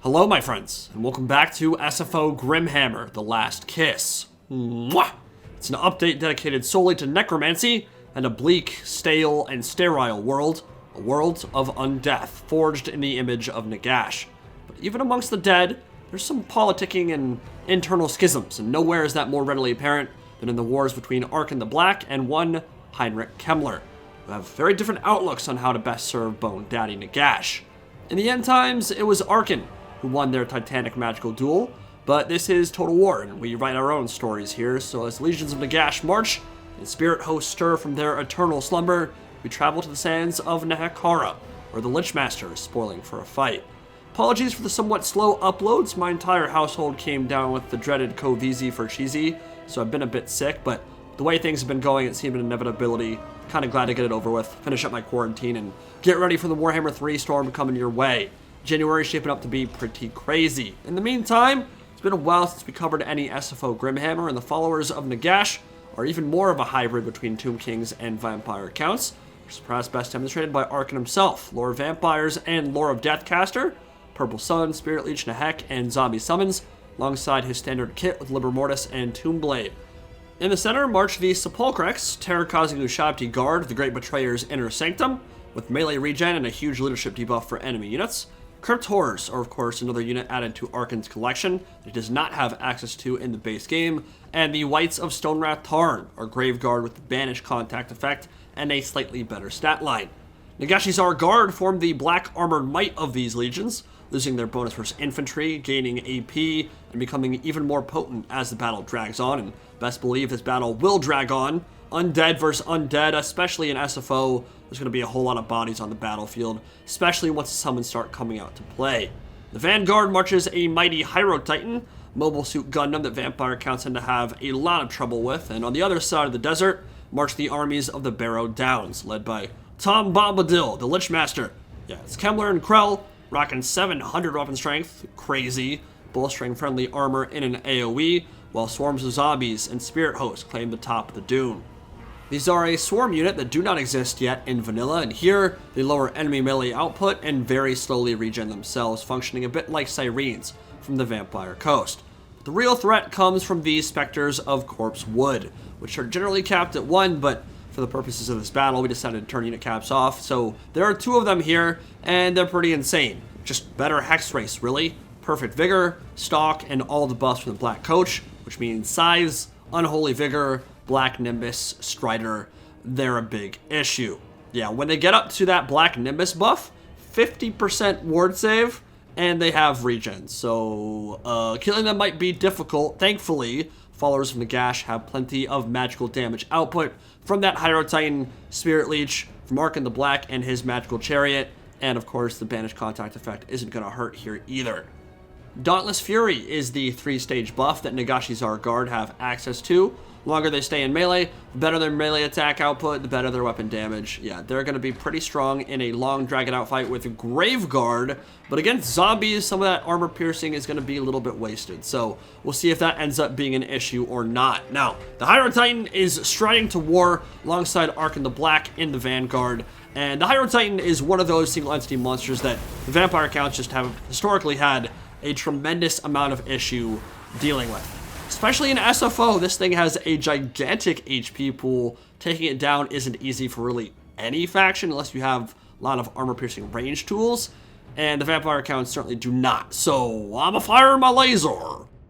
Hello, my friends, and welcome back to SFO Grimhammer, The Last Kiss. Mwah! It's an update dedicated solely to necromancy and a bleak, stale, and sterile world, a world of undeath, forged in the image of Nagash. But even amongst the dead, there's some politicking and internal schisms, and nowhere is that more readily apparent than in the wars between Arkahn the Black and one Heinrich Kemmler, who have very different outlooks on how to best serve Bone Daddy Nagash. In the end times, it was Arkahn who won their titanic magical duel, but this is Total War, and we write our own stories here, so as legions of Nagash march, and spirit hosts stir from their eternal slumber, we travel to the sands of Nahakara, where the Lichmaster is spoiling for a fight. Apologies for the somewhat slow uploads, my entire household came down with the dreaded Covizi for cheesy, so I've been a bit sick, but the way things have been going, it seemed an inevitability. Kind of glad to get it over with, finish up my quarantine, and get ready for the Warhammer 3 storm coming your way. January is shaping up to be pretty crazy. In the meantime, it's been a while since we covered any SFO Grimhammer, and the Followers of Nagash are even more of a hybrid between Tomb Kings and Vampire accounts, which is perhaps best demonstrated by Arkahn himself. Lore of Vampires and Lore of Deathcaster, Purple Sun, Spirit Leech, Nahek, and Zombie Summons, alongside his standard kit with Liber Mortis and Tomb Blade. In the center, march the Sepulchrex, terror-causing Ushabti Guard, the Great Betrayer's Inner Sanctum, with melee regen and a huge leadership debuff for enemy units. Crypt Horrors are, of course, another unit added to Arkahn's collection that he does not have access to in the base game, and the Wights of Stonewrath Tarn are Graveguard with the Banish Contact effect and a slightly better stat line. Nagashi's Guard form the black armored might of these legions, losing their bonus versus infantry, gaining AP, and becoming even more potent as the battle drags on, and best believe this battle will drag on. Undead versus undead, especially in SFO, there's going to be a whole lot of bodies on the battlefield, especially once the summons start coming out to play. The Vanguard marches a mighty Hyro Titan, mobile suit Gundam that Vampire counts tend to have a lot of trouble with, and on the other side of the desert, march the armies of the Barrow Downs, led by Tom Bombadil, the Lichmaster. Yeah, it's Kemmler and Krell, rocking 700 weapon strength, crazy, bolstering friendly armor in an AoE, while swarms of zombies and spirit hosts claim the top of the dune. These are a swarm unit that do not exist yet in vanilla, and here they lower enemy melee output and very slowly regen themselves, functioning a bit like sirens from the Vampire Coast. The real threat comes from these Spectres of Corpse Wood, which are generally capped at 1, but for the purposes of this battle, we decided to turn unit caps off, so there are 2 of them here, and they're pretty insane. Just better Hex Race, really. Perfect Vigor, Stalk, and all the buffs from the Black Coach, which means Size, Unholy Vigor, Black Nimbus, Strider, they're a big issue. Yeah, when they get up to that Black Nimbus buff, 50% ward save, and they have regen, so killing them might be difficult. Thankfully, Followers of Nagash have plenty of magical damage output from that Hyro Titan, Spirit Leech, from Arkahn the Black and his Magical Chariot, and of course the Banish Contact effect isn't going to hurt here either. Dauntless Fury is the 3-stage buff that Nagashi's Guard have access to. The longer they stay in melee, the better their melee attack output, the better their weapon damage. Yeah, they're going to be pretty strong in a long dragon-out fight with Graveguard, but against zombies, some of that armor piercing is going to be a little bit wasted, so we'll see if that ends up being an issue or not. Now, the Hyro Titan is striding to war alongside Arkahn the Black in the Vanguard, and the Hyro Titan is one of those single-entity monsters that the Vampire accounts just have historically had a tremendous amount of issue dealing with. Especially in SFO, this thing has a gigantic HP pool. Taking it down isn't easy for really any faction unless you have a lot of armor-piercing range tools, and the Vampire accounts certainly do not. So, I'ma fire my laser!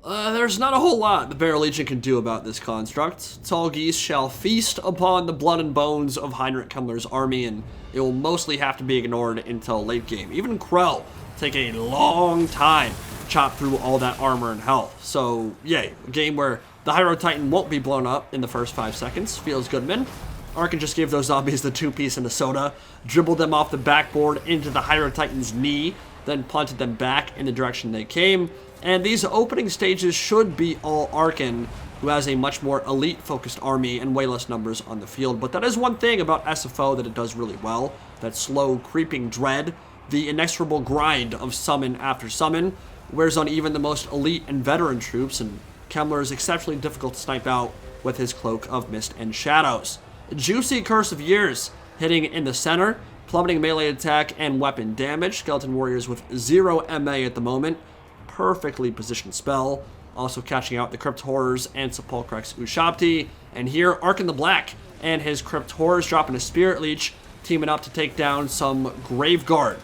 There's not a whole lot the Barrow Legion can do about this construct. Tall geese shall feast upon the blood and bones of Heinrich Kemmler's army, and it will mostly have to be ignored until late game. Even Krell will take a long time chop through all that armor and health. So, yay, a game where the Hyro Titan won't be blown up in the first 5 seconds. Feels good, man. Arkahn just gave those zombies the 2-piece and the soda, dribbled them off the backboard into the Hyro Titan's knee, then punted them back in the direction they came. And these opening stages should be all Arkahn, who has a much more elite-focused army and way less numbers on the field. But that is one thing about SFO that it does really well, that slow, creeping dread, the inexorable grind of summon after summon, wears on even the most elite and veteran troops, and Kemmler is exceptionally difficult to snipe out with his Cloak of Mist and Shadows. A juicy Curse of Years hitting in the center, plummeting melee attack and weapon damage. Skeleton Warriors with 0 MA at the moment. Perfectly positioned spell. Also catching out the Crypt Horrors and Sepulchrex Ushabti. And here, Arkahn the Black and his Crypt Horrors dropping a Spirit Leech, teaming up to take down some Graveguard.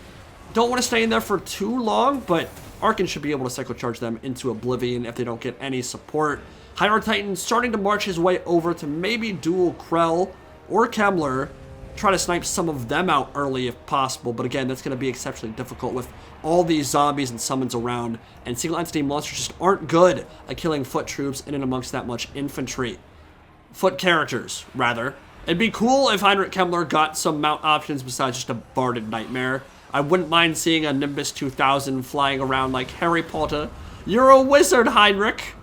Don't want to stay in there for too long, but Arkahn should be able to Cycle Charge them into oblivion if they don't get any support. Hydro Titan starting to march his way over to maybe duel Krell or Kemmler. Try to snipe some of them out early if possible, but again, that's going to be exceptionally difficult with all these zombies and summons around, and single entity monsters just aren't good at killing foot troops in and amongst that much infantry. Foot characters, rather. It'd be cool if Heinrich Kemmler got some mount options besides just a Barded Nightmare. I wouldn't mind seeing a Nimbus 2000 flying around like Harry Potter. You're a wizard, Heinrich!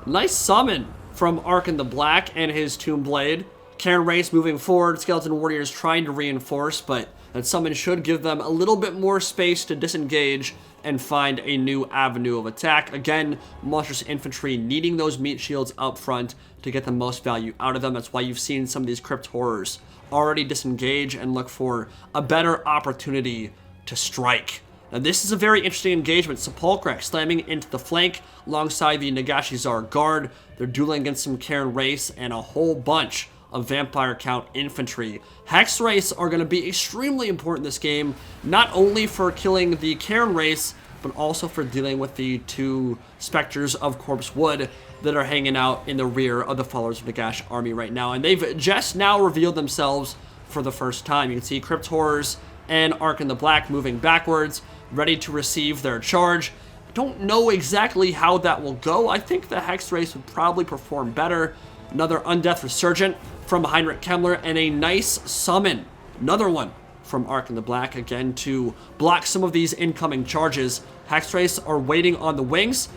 Nice summon from Arkahn the Black and his Tomb Blade. Cairn Race moving forward, Skeleton Warriors trying to reinforce, but that summon should give them a little bit more space to disengage and find a new avenue of attack. Again, Monstrous Infantry needing those meat shields up front to get the most value out of them. That's why you've seen some of these Crypt Horrors already disengage and look for a better opportunity to strike. Now this is a very interesting engagement. Sepulchrex slamming into the flank alongside the Nagashizar Guard. They're dueling against some Cairn Race and a whole bunch of Vampire Count infantry. Hex Race are going to be extremely important in this game, not only for killing the Cairn Race, but also for dealing with the 2 Spectres of Corpse Wood that are hanging out in the rear of the Followers of Nagash army right now. And they've just now revealed themselves for the first time. You can see Crypt Horrors and Arkahn the Black moving backwards, ready to receive their charge. I don't know exactly how that will go. I think the Hex Race would probably perform better. Another Undeath Resurgent from Heinrich Kemmler, and a nice summon. Another one from Arkahn the Black, again, to block some of these incoming charges. Hex Race are waiting on the wings.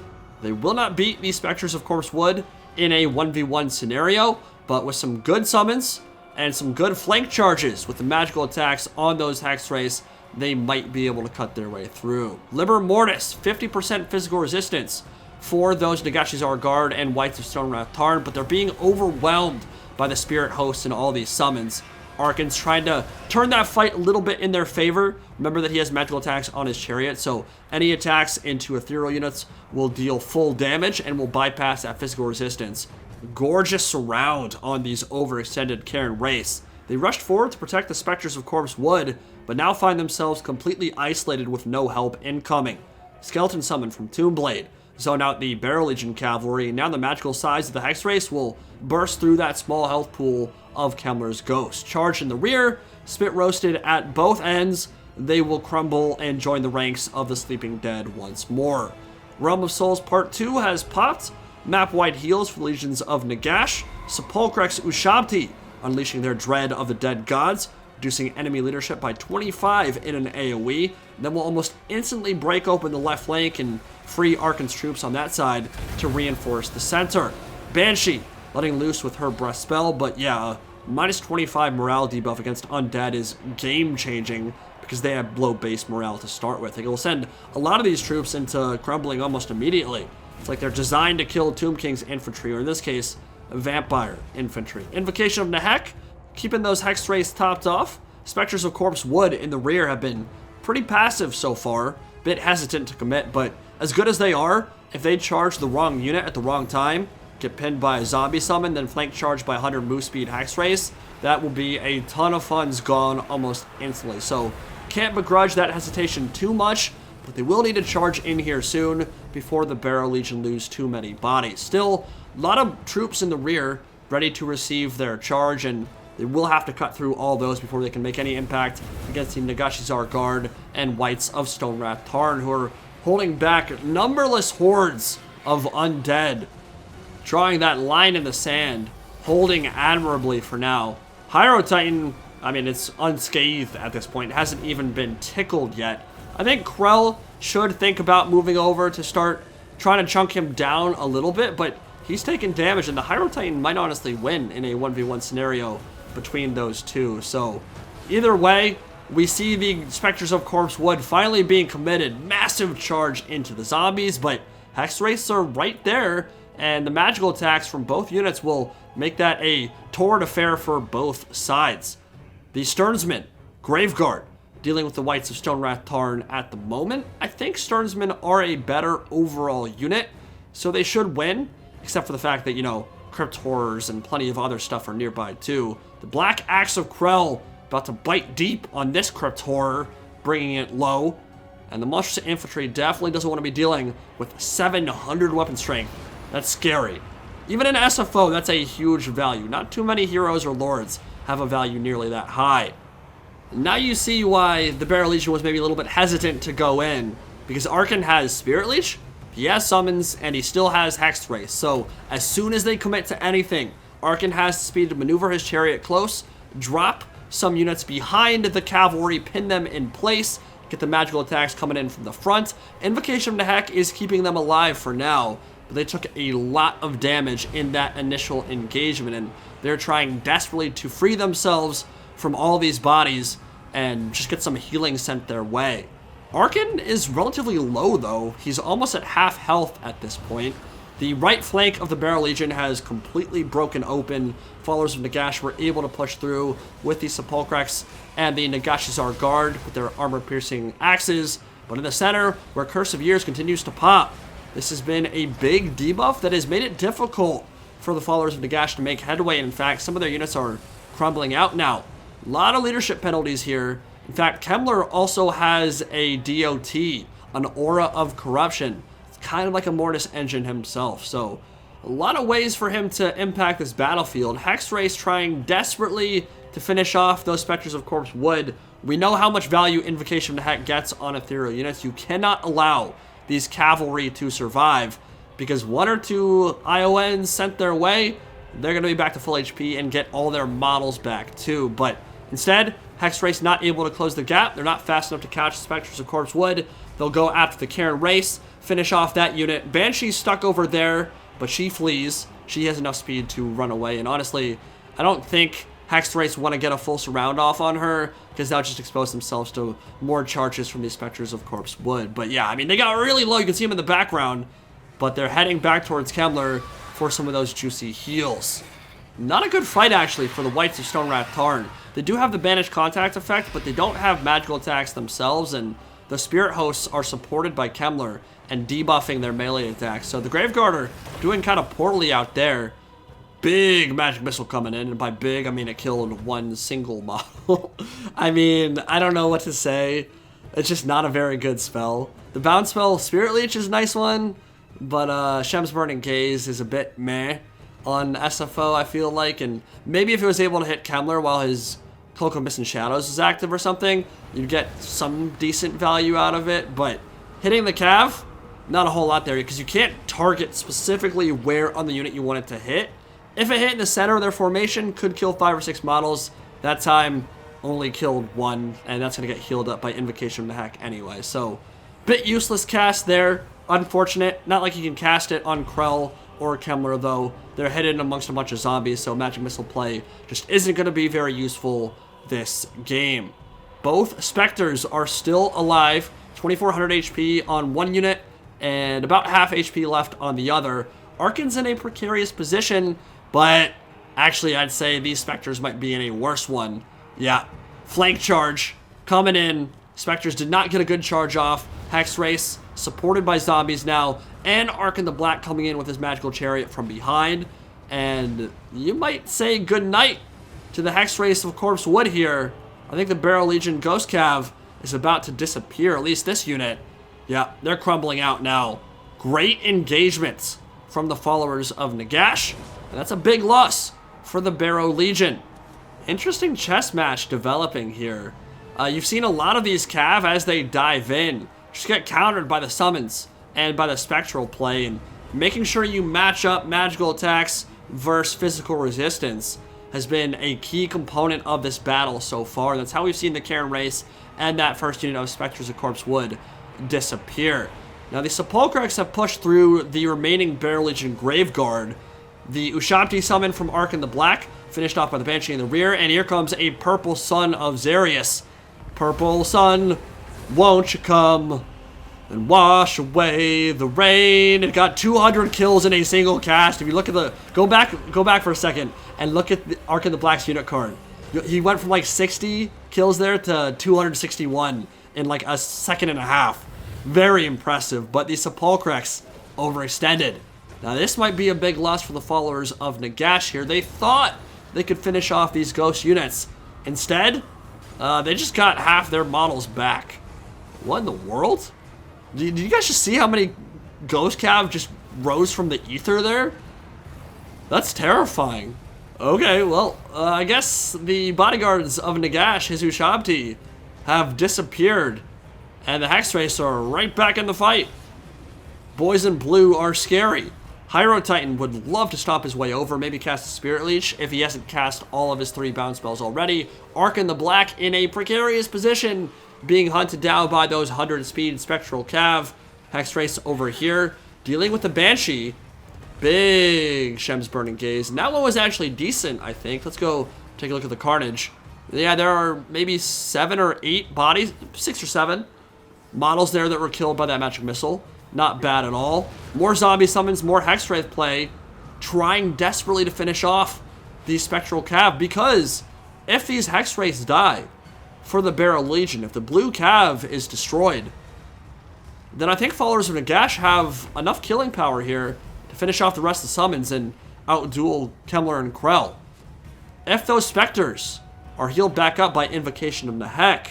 They will not beat the Spectres of Corpse Wood in a 1v1 scenario, but with some good summons and some good flank charges with the magical attacks on those Hex Race, they might be able to cut their way through. Liber Mortis, 50% physical resistance for those Nagashizar Guard and Wights of Stonewrath Tarn, but they're being overwhelmed by the Spirit Hosts and all these summons. Arkhan's trying to turn that fight a little bit in their favor. Remember that he has magical attacks on his chariot, so any attacks into ethereal units will deal full damage and will bypass that physical resistance. Gorgeous surround on these overextended Cairn Race. They rushed forward to protect the Spectres of Corpse Wood, but now find themselves completely isolated with no help incoming. Skeleton summon from Tomb Blade. Zone out the Barrow Legion cavalry, and now the magical size of the Hex Race will burst through that small health pool of Kemmler's Ghost. Charge in the rear, spit roasted at both ends, they will crumble and join the ranks of the Sleeping Dead once more. Realm of Souls Part 2 has popped. Map-wide heals for the Legions of Nagash. Sepulchrex Ushabti unleashing their dread of the dead gods, reducing enemy leadership by 25 in an AoE. Then we'll almost instantly break open the left flank and free Arkhan's troops on that side to reinforce the center. Banshee letting loose with her breath spell, but yeah, minus 25 morale debuff against Undead is game-changing because they have low base morale to start with. It will send a lot of these troops into crumbling almost immediately. It's like they're designed to kill Tomb King's infantry, or in this case, vampire infantry. Invocation of Nehek, keeping those Hex Race topped off. Spectres of Corpse Wood in the rear have been pretty passive so far. Bit hesitant to commit, but as good as they are, if they charge the wrong unit at the wrong time, get pinned by a zombie summon, then flank charged by 100 move speed Hex Race, that will be a ton of funds gone almost instantly. So can't begrudge that hesitation too much, but they will need to charge in here soon before the Barrow Legion lose too many bodies. Still, a lot of troops in the rear ready to receive their charge, and they will have to cut through all those before they can make any impact against the Nagashizar Guard and Wights of Stonewrath Tarn, who are holding back numberless hordes of undead. Drawing that line in the sand, holding admirably for now. Hydro Titan, I mean, it's unscathed at this point. It hasn't even been tickled yet. I think Krell should think about moving over to start trying to chunk him down a little bit, but he's taking damage, and the Hydro Titan might honestly win in a 1v1 scenario between those two. So either way, we see the Spectres of Corpse Wood finally being committed. Massive charge into the zombies, but Hex Race are right there, and the magical attacks from both units will make that a torrid affair for both sides. The Sternsman, Graveguard, dealing with the Whites of Stonewrath Tarn at the moment. I think Sternsmen are a better overall unit, so they should win, except for the fact that, you know, Crypt Horrors and plenty of other stuff are nearby too. The Black Axe of Krell about to bite deep on this Crypt Horror, bringing it low. And the Monstrous Infantry definitely doesn't want to be dealing with 700 weapon strength. That's scary. Even in SFO, that's a huge value. Not too many heroes or lords have a value nearly that high. Now you see why the Barrow Legion was maybe a little bit hesitant to go in, because Arkahn has Spirit Leech, he has Summons, and he still has Hexed Race. So as soon as they commit to anything, Arkahn has the speed to maneuver his chariot close, drop some units behind the cavalry, pin them in place, get the magical attacks coming in from the front. Invocation of the Heck is keeping them alive for now, but they took a lot of damage in that initial engagement, and they're trying desperately to free themselves from all these bodies and just get some healing sent their way. Arkahn is relatively low though. He's almost at half health at this point. The right flank of the Barrow Legion has completely broken open. Followers of Nagash were able to push through with the Sepulchrex and the Nagashizar Guard with their armor-piercing axes. But in the center, where Curse of Years continues to pop, this has been a big debuff that has made it difficult for the Followers of Nagash to make headway. In fact, some of their units are crumbling out now. A lot of leadership penalties here. In fact, Kemmler also has a DOT, an Aura of Corruption. It's kind of like a Mortis engine himself. So a lot of ways for him to impact this battlefield. Hex Race trying desperately to finish off those Spectres of Corpse Wood. We know how much value Invocation of the Heck gets on ethereal units. You cannot allow these cavalry to survive, because one or two IONs sent their way, they're going to be back to full HP and get all their models back too. But instead, Hex Race not able to close the gap. They're not fast enough to catch the Spectres of Corpse Wood. They'll go after the Karen Race, finish off that unit. Banshee's stuck over there, but she flees. She has enough speed to run away. And honestly, I don't think Hex Race want to get a full surround off on her, because they'll just expose themselves to more charges from these Spectres of Corpse Wood. But yeah, I mean, they got really low. You can see them in the background, but they're heading back towards Kemmler for some of those juicy heals. Not a good fight, actually, for the Whites of Stonewrath Tarn. They do have the Banished Contact effect, but they don't have magical attacks themselves, and the Spirit Hosts are supported by Kemmler and debuffing their melee attacks. So the Graveguard are doing kind of poorly out there. Big magic missile coming in, and by big, I mean it killed one single model. I mean, I don't know what to say. It's just not a very good spell. The bounce spell, Spirit Leech, is a nice one, but Shem's Burning Gaze is a bit meh on SFO, I feel like, and maybe if it was able to hit Kemmler while his Cloak of Mist and Shadows is active or something, you'd get some decent value out of it, but hitting the Cav, not a whole lot there, because you can't target specifically where on the unit you want it to hit. If it hit in the center of their formation, could kill 5 or 6 models. That time, only killed 1, and that's going to get healed up by Invocation of the Heck anyway. So, bit useless cast there. Unfortunate. Not like you can cast it on Krell or Kemmler, though. They're hidden amongst a bunch of zombies, so magic missile play just isn't going to be very useful this game. Both Spectres are still alive. 2400 HP on one unit, and about half HP left on the other. Arkahn's in a precarious position, but actually I'd say these Spectres might be in a worse one. Yeah, flank charge coming in. Spectres did not get a good charge off. Hex Race supported by zombies now, and Arkahn the Black coming in with his magical chariot from behind. And you might say goodnight to the Hex Race of Corpse Wood here. I think the Barrow Legion Ghost Cav is about to disappear, at least this unit. Yeah, they're crumbling out now. Great engagement from the Followers of Nagash, and that's a big loss for the Barrow Legion. Interesting chess match developing here. You've seen a lot of these Cav as they dive in just get countered by the summons and by the spectral play, and making sure you match up magical attacks versus physical resistance has been a key component of this battle so far. That's how we've seen the Karen Race and that first unit of Spectres of Corpse Wood disappear. Now the Sepulchrex have pushed through the remaining Barrow Legion Graveguard. The Ushabti summon from Arkahn the Black, finished off by the Banshee in the rear, and here comes a Purple Sun of Xarius. Purple Sun, won't you come and wash away the rain? It got 200 kills in a single cast. If you look at the, go back for a second and look at the Arkahn the Black's unit card. He went from like 60 kills there to 261 in like a second and a half. Very impressive, but the Sepulchrex overextended. Now this might be a big loss for the followers of Nagash here. They thought they could finish off these ghost units. Instead, they just got half their models back. What in the world? Did you guys just see how many ghost cav just rose from the ether there? That's terrifying. Okay, well, I guess the bodyguards of Nagash, his Ushabti, have disappeared. And the Hexwraiths are right back in the fight. Boys in blue are scary. Hydro Titan would love to stop his way over, maybe cast a Spirit Leech if he hasn't cast all of his 3 bounce spells already. Arkahn the Black in a precarious position, being hunted down by those 100 speed Spectral Cav. Hexwraiths over here, dealing with the Banshee. Big Shem's Burning Gaze. And that one was actually decent, I think. Let's go take a look at the carnage. Yeah, there are maybe 7 or 8 bodies, 6 or 7 models there that were killed by that magic missile. Not bad at all. More zombie summons, more Hexwraith play, trying desperately to finish off these Spectral Cav, because if these Hexwraiths die for the Barrow Legion, if the blue Cav is destroyed, then I think Followers of Nagash have enough killing power here to finish off the rest of the summons and outduel Kemmler and Krell. If those Spectres are healed back up by Invocation of Nehek,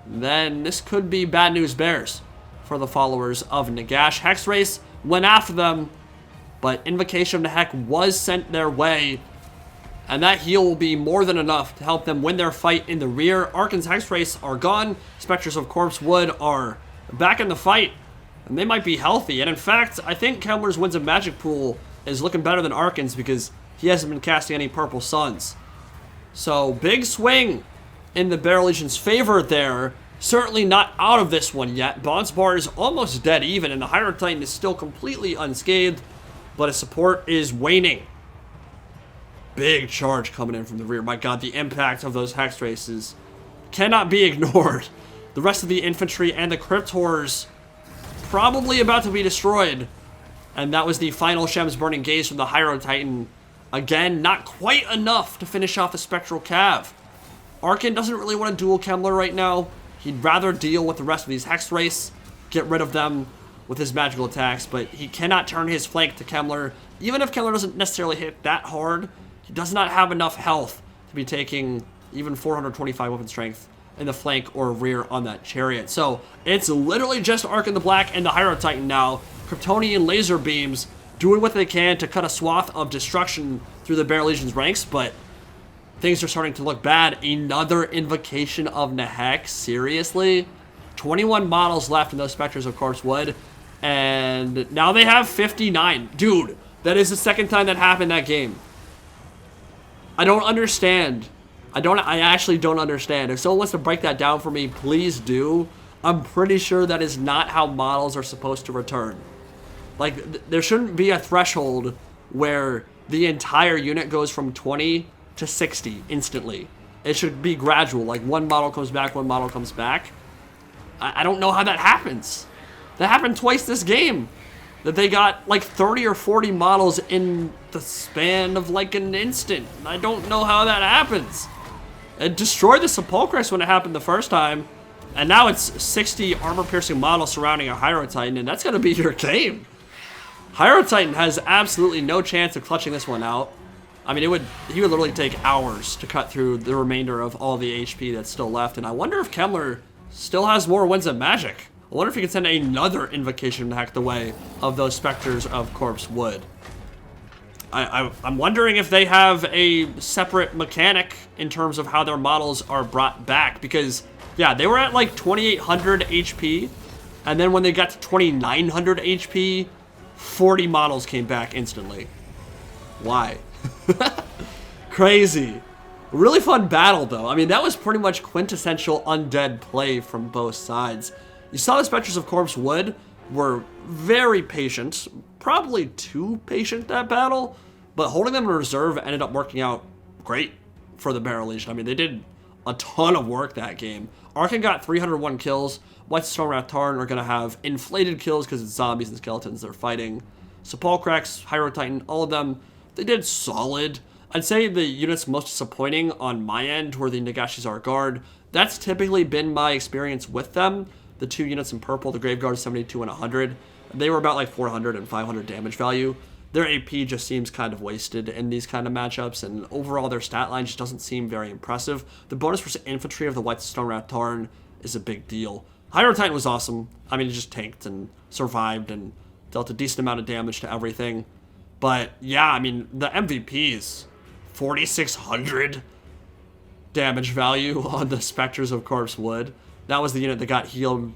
then this could be bad news bears for the Followers of Nagash. Hexwraiths went after them, but Invocation of Nehek was sent their way, and that heal will be more than enough to help them win their fight in the rear. Arkahn's Hexwraiths are gone. Spectres of Corpse Wood are back in the fight, and they might be healthy. And in fact, I think Kemmler's Winds of Magic pool is looking better than Arkahn's because he hasn't been casting any Purple Suns. So, big swing in the Barrow Legion's favor there. Certainly not out of this one yet. Bondsbar is almost dead even, and the Hydro Titan is still completely unscathed, but his support is waning. Big charge coming in from the rear. My god, the impact of those Hexwraiths cannot be ignored. The rest of the infantry and the Crypt Horrors probably about to be destroyed. And that was the final Shem's Burning Gaze from the Hydro Titan. Again, not quite enough to finish off the Spectral Cav. Arkahn doesn't really want to duel Kemmler right now. He'd rather deal with the rest of these Hexwraiths, get rid of them with his magical attacks, but he cannot turn his flank to Kemmler. Even if Kemmler doesn't necessarily hit that hard, he does not have enough health to be taking even 425 weapon strength in the flank or rear on that chariot. So it's literally just Arkahn the Black and the Hydro Titan now. Kryptonian laser beams doing what they can to cut a swath of destruction through the Barrow Legion's ranks, but things are starting to look bad. Another Invocation of Nehek? Seriously? 21 models left in those Spectres of Corpse Wood, and now they have 59. Dude, that is the second time that happened that game. I don't understand. I actually don't understand. If someone wants to break that down for me, please do. I'm pretty sure that is not how models are supposed to return. Like, there shouldn't be a threshold where the entire unit goes from 20 to 60 instantly. It should be gradual, like one model comes back, one model comes back. I don't know how that happens. That happened twice this game. That they got like 30 or 40 models in the span of like an instant. I don't know how that happens. It destroyed the Sepulchrex when it happened the first time, and now it's 60 armor-piercing models surrounding a Hydro Titan, and that's gonna be your game. Hydro Titan has absolutely no chance of clutching this one out. I mean, he would literally take hours to cut through the remainder of all the HP that's still left, and I wonder if Kemmler still has more Winds of Magic. I wonder if he can send another Invocation to hack the way of those Spectres of Corpse Wood. I'm wondering if they have a separate mechanic in terms of how their models are brought back, because, yeah, they were at like 2,800 HP, and then when they got to 2,900 HP, 40 models came back instantly. Why? Crazy. Really fun battle, though. I mean, that was pretty much quintessential undead play from both sides. You saw the Spectres of Corpse Wood were very patient, probably too patient that battle, but holding them in reserve ended up working out great for the Barrow Legion. I mean, they did a ton of work that game. Arkahn got 301 kills. Whites of Stormwrath Tarn are going to have inflated kills because it's zombies and skeletons they're fighting. Sepulchrex, Hydro Titan, all of them, they did solid. I'd say the units most disappointing on my end were the Nagashi's Our Guard. That's typically been my experience with them. The 2 units in purple, the Grave Guard 72 and 100. They were about like 400 and 500 damage value. Their AP just seems kind of wasted in these kind of matchups, and overall their stat line just doesn't seem very impressive. The bonus versus infantry of the White Stone Ratarn is a big deal. Hydro Titan was awesome. I mean, it just tanked and survived and dealt a decent amount of damage to everything. But yeah, I mean, the MVPs, 4,600 damage value on the Spectres of Corpse Wood. That was the unit that got healed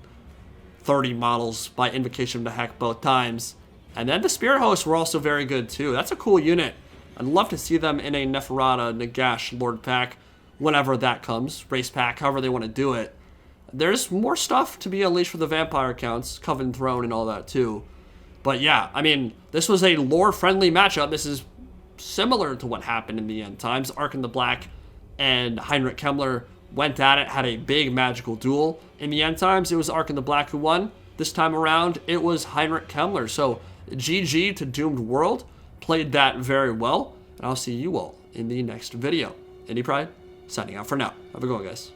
30 models by Invocation of the Heck both times. And then the Spirit Hosts were also very good too. That's a cool unit. I'd love to see them in a Neferata Nagash Lord pack whenever that comes. Race pack, however they want to do it. There's more stuff to be unleashed for the Vampire accounts, Coven Throne and all that too. But yeah, I mean, this was a lore-friendly matchup. This is similar to what happened in the end times. Arkahn the Black and Heinrich Kemmler went at it, had a big magical duel. In the end times, it was Arkahn the Black who won. This time around, it was Heinrich Kemmler. So GG to Doomed World. Played that very well. And I'll see you all in the next video. Indie Pride, signing out for now. Have a good one, guys.